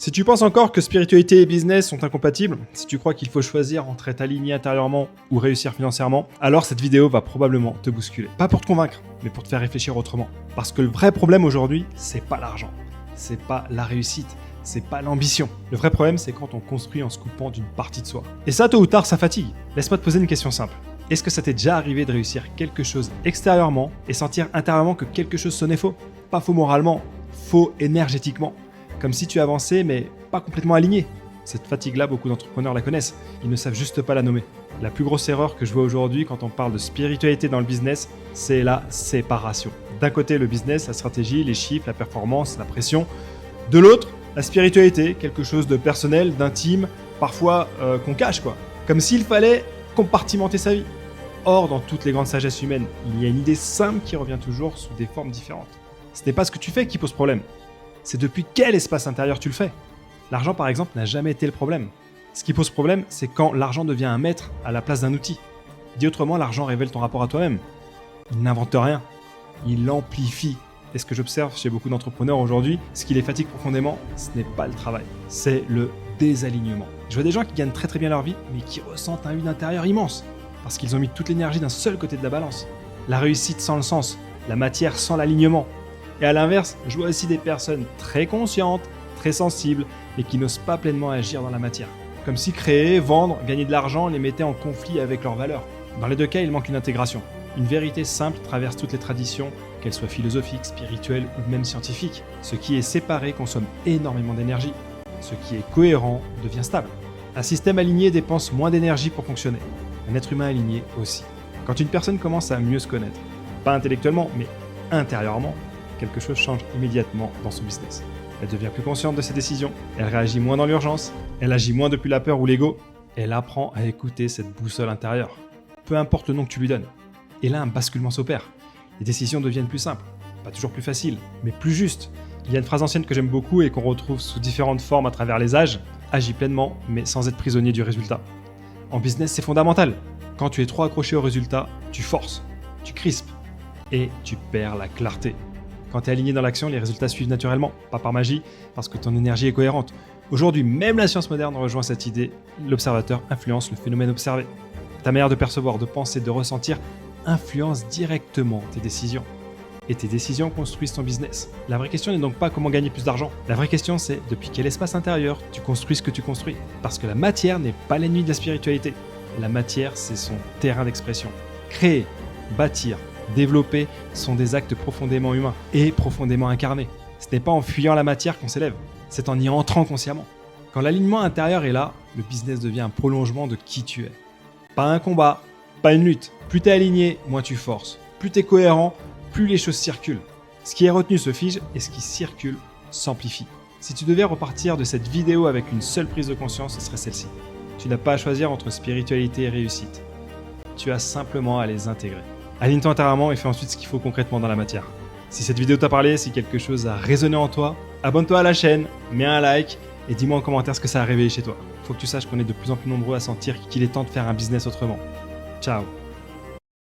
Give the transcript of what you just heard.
Si tu penses encore que spiritualité et business sont incompatibles, si tu crois qu'il faut choisir entre être aligné intérieurement ou réussir financièrement, alors cette vidéo va probablement te bousculer. Pas pour te convaincre, mais pour te faire réfléchir autrement. Parce que le vrai problème aujourd'hui, c'est pas l'argent, c'est pas la réussite, c'est pas l'ambition. Le vrai problème, c'est quand on construit en se coupant d'une partie de soi. Et ça, tôt ou tard, ça fatigue. Laisse-moi te poser une question simple. Est-ce que ça t'est déjà arrivé de réussir quelque chose extérieurement et sentir intérieurement que quelque chose sonnait faux? Pas faux moralement, faux énergétiquement. Comme si tu avançais mais pas complètement aligné. Cette fatigue-là, beaucoup d'entrepreneurs la connaissent, ils ne savent juste pas la nommer. La plus grosse erreur que je vois aujourd'hui quand on parle de spiritualité dans le business, c'est la séparation. D'un côté, le business, la stratégie, les chiffres, la performance, la pression. De l'autre, la spiritualité, quelque chose de personnel, d'intime, parfois qu'on cache quoi. Comme s'il fallait compartimenter sa vie. Or, dans toutes les grandes sagesses humaines, il y a une idée simple qui revient toujours sous des formes différentes. Ce n'est pas ce que tu fais qui pose problème. C'est depuis quel espace intérieur tu le fais. L'argent, par exemple, n'a jamais été le problème. Ce qui pose problème, c'est quand l'argent devient un maître à la place d'un outil. Dit autrement, l'argent révèle ton rapport à toi-même. Il n'invente rien, il l'amplifie. Et ce que j'observe chez beaucoup d'entrepreneurs aujourd'hui, ce qui les fatigue profondément, ce n'est pas le travail, c'est le désalignement. Je vois des gens qui gagnent très très bien leur vie, mais qui ressentent un vide intérieur immense, parce qu'ils ont mis toute l'énergie d'un seul côté de la balance. La réussite sans le sens, la matière sans l'alignement. Et à l'inverse, je vois aussi des personnes très conscientes, très sensibles, et qui n'osent pas pleinement agir dans la matière. Comme si créer, vendre, gagner de l'argent les mettait en conflit avec leurs valeurs. Dans les deux cas, il manque une intégration. Une vérité simple traverse toutes les traditions, qu'elles soient philosophiques, spirituelles ou même scientifiques. Ce qui est séparé consomme énormément d'énergie. Ce qui est cohérent devient stable. Un système aligné dépense moins d'énergie pour fonctionner. Un être humain aligné aussi. Quand une personne commence à mieux se connaître, pas intellectuellement, mais intérieurement, quelque chose change immédiatement dans son business. Elle devient plus consciente de ses décisions, elle réagit moins dans l'urgence, elle agit moins depuis la peur ou l'ego, elle apprend à écouter cette boussole intérieure. Peu importe le nom que tu lui donnes. Et là, un basculement s'opère. Les décisions deviennent plus simples, pas toujours plus faciles, mais plus justes. Il y a une phrase ancienne que j'aime beaucoup et qu'on retrouve sous différentes formes à travers les âges. Agis pleinement, mais sans être prisonnier du résultat. En business, c'est fondamental. Quand tu es trop accroché au résultat, tu forces, tu crispes et tu perds la clarté. Quand tu es aligné dans l'action, les résultats suivent naturellement, pas par magie, parce que ton énergie est cohérente. Aujourd'hui, même la science moderne rejoint cette idée. L'observateur influence le phénomène observé. Ta manière de percevoir, de penser, de ressentir influence directement tes décisions. Et tes décisions construisent ton business. La vraie question n'est donc pas comment gagner plus d'argent. La vraie question, c'est depuis quel espace intérieur tu construis ce que tu construis. Parce que la matière n'est pas l'ennemi de la spiritualité. La matière, c'est son terrain d'expression. Créer, bâtir, développer sont des actes profondément humains et profondément incarnés. Ce n'est pas en fuyant la matière qu'on s'élève, c'est en y entrant consciemment. Quand l'alignement intérieur est là, le business devient un prolongement de qui tu es. Pas un combat, pas une lutte. Plus tu es aligné, moins tu forces. Plus tu es cohérent, plus les choses circulent. Ce qui est retenu se fige et ce qui circule s'amplifie. Si tu devais repartir de cette vidéo avec une seule prise de conscience, ce serait celle-ci. Tu n'as pas à choisir entre spiritualité et réussite. Tu as simplement à les intégrer. Aligne-toi intérieurement et fais ensuite ce qu'il faut concrètement dans la matière. Si cette vidéo t'a parlé, si quelque chose a résonné en toi, abonne-toi à la chaîne, mets un like et dis-moi en commentaire ce que ça a réveillé chez toi. Faut que tu saches qu'on est de plus en plus nombreux à sentir qu'il est temps de faire un business autrement. Ciao.